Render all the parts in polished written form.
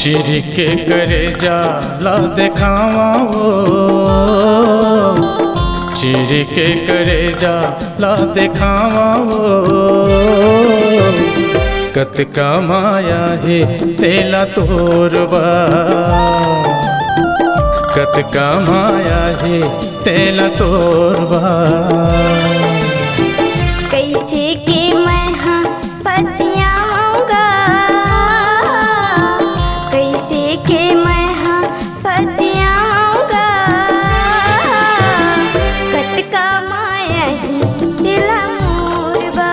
चिर के करे जाला देखावा वो, चिर के करे जाला देखावा वो। कतका माया है तेला तोरबा, कतका माया है तेला तोरबा। कैसे के मैं हाँ पतियाऊंगा, कैसे के मैं हाँ पतियाऊंगा। कतका माया ही दिला मोरबा,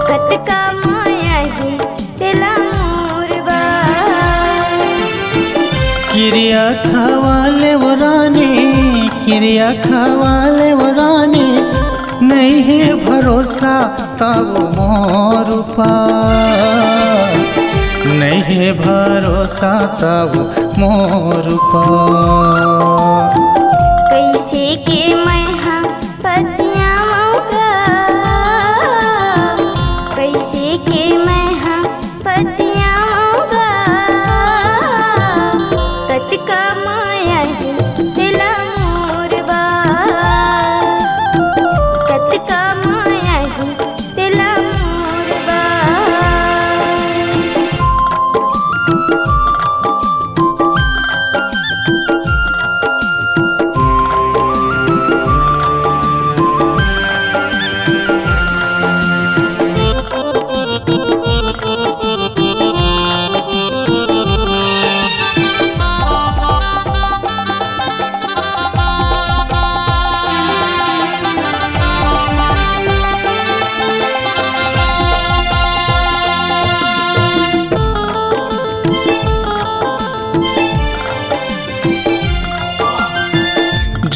कतका माया ही दिला मोरबा। किरिया खावाले वो रानी, किरिया खावाले वो रानी, नहीं है भरोसा तब मोर पार, नहीं है भरोसा तब मोर पार। कैसे के मैं हाँ पतियाऊंगा, कैसे के मैं हाँ पतियाऊंगा। कतका माया ही दिला मोरबा, कतका माया ही दिला मोरबा।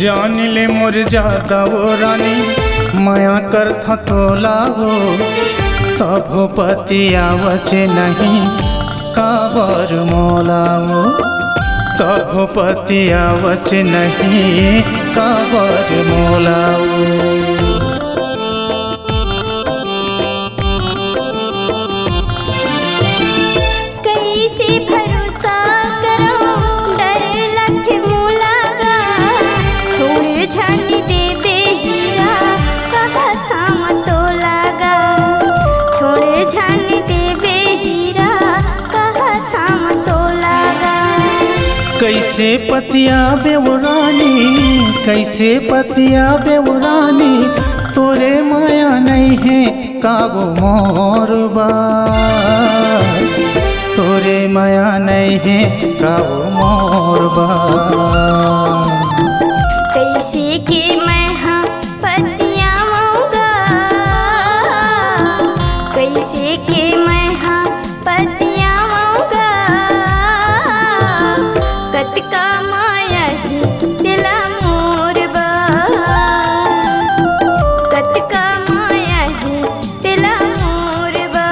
जान ले मोर जादा वो रानी, माया कर था तोला वो। तब पति आवच नहीं काबर मोला वो, तब पति आवच नहीं काबर मोला वो। कैसे भरोसा करो डर लख मोलागा। छोड़ छानी देबे हीरा कहा थाम तो लागा। छोड़ छानी देबे हीरा कहा थाम तो लागा। कैसे पतिया बेवरानी, कैसे पतिया बेवरानी, तोरे माया नहीं है काबू मोरबा, तोरे माया नहीं है काबू मोरबा। कैसे के मैं हाँ पतियाऊंगा, कैसे के मैं हाँ पतियाऊंगा। कतका माया ही दिला मोरबा, कतका माया ही दिला मोरबा।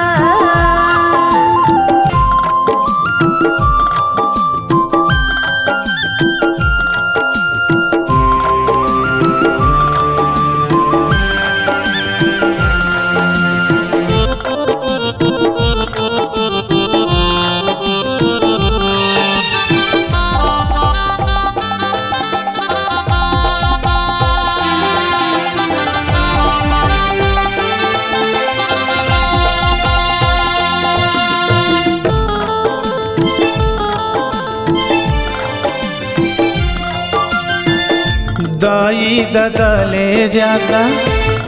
दाई दादा ले जाता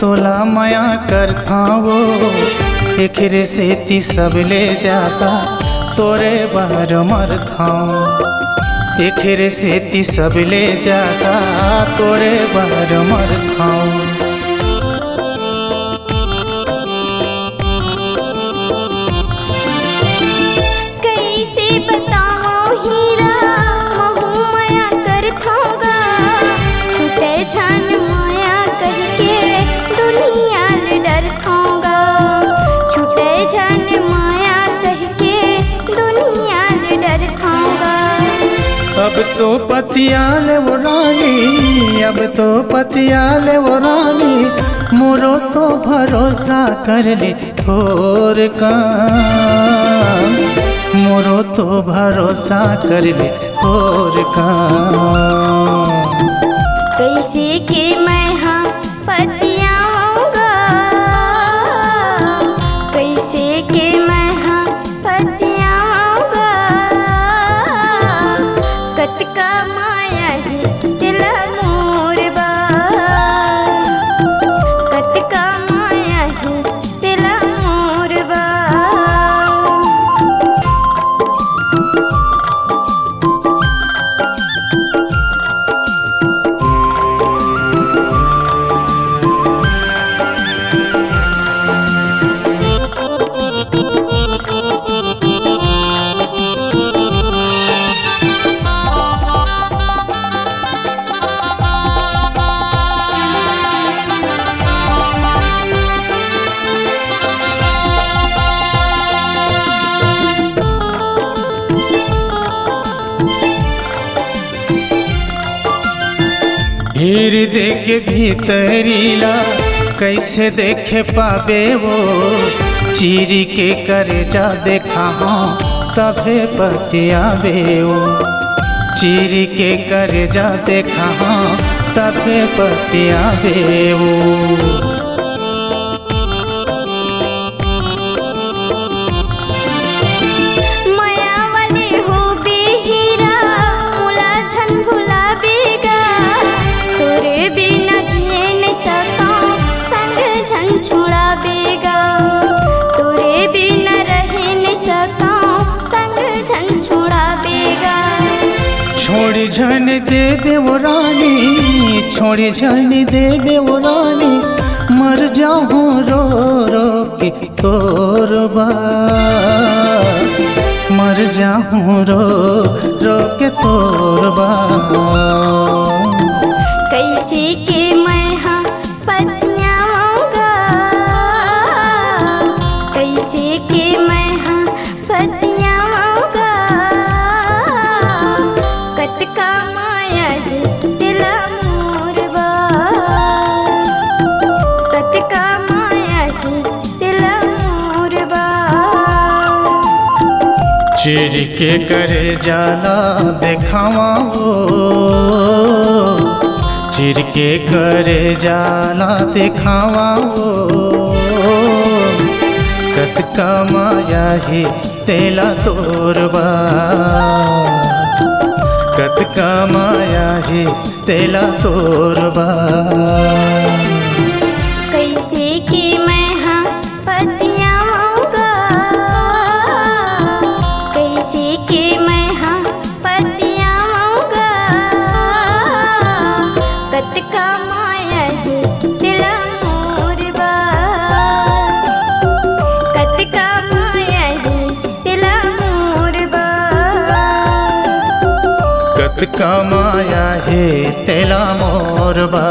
तोला माया करता वो। एकरे से ती सब ले जाता तोरे बार मरता। एकरे से ती सब ले जाता तोरे बार मरता। कैसे बताओ हीरा महू माया करथोगा। छूटे छान माया करके दुनिया ले डरथोगा। छूटे छान माया करके दुनिया ले डरथोगा। अब तो पतियाल वो रानी, अब तो पतियाल वो रानी, मोरो तो भरोसा कर ले थोर काम। मोरो तो भरोसा कर ले और का। कैसे के मैं हाँ पतियाऊँगा, कैसे के मैं हाँ पतियाऊँगा। कतका माया ही दिल मोरबा, कतका माया ही दिल मोरबा। हृदय के भीतरीला कैसे देखे पाबे वो, चीरी के करे जा देखा हाँ तबे बतियाबे वो। चीरी के करे जा देखा हाँ तबे बतियाबे वो। छुड़ावेगा तोरे बिना रह न सकूं, संग झन छुड़ावेगा। छोड़ी झन देवे वो रानी, छोड़ी झन देवे वो रानी, मर जाऊं रो रो के तोर बात, मर जाऊं रो रो के तोर बात। कैसे के मैं हाँ पतियाऊँगा, कैसे के मैं हाँ पतियाऊँगा। कतका माया ही दिल मोरबा, कतका माया ही दिल मोरबा। चीर के करे जाला देखावा वो, चीर के करे जाला देखावा वो। कतका माया ही तेला तोरबा, कतका माया ही तेला तोरबा। कैसे कि मैं हाँ पतियाऊँगा, कैसे कि मैं हाँ पतियाऊँगा। कतका माया ही दिल मोरबा, कतका माया ही दिल मोरबा। कतका माया है तेला मोरबा,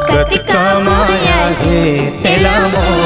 कतका माया है तेला मोरबा।